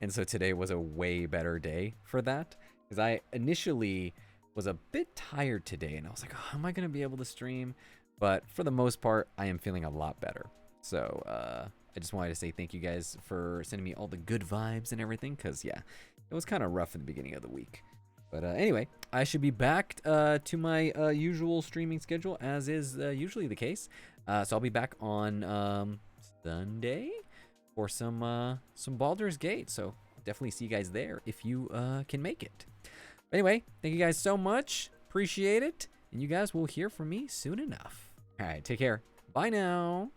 And so today was a way better day for that. Because I initially was a bit tired today, and I was like, oh, am I going to be able to stream? But for the most part, I am feeling a lot better. So I just wanted to say thank you guys for sending me all the good vibes and everything, because, yeah, it was kind of rough in the beginning of the week. But anyway, I should be back to my usual streaming schedule, as is usually the case. So I'll be back on Sunday for some Baldur's Gate. So definitely see you guys there if you can make it. Anyway, thank you guys so much. Appreciate it. And you guys will hear from me soon enough. All right, take care. Bye now.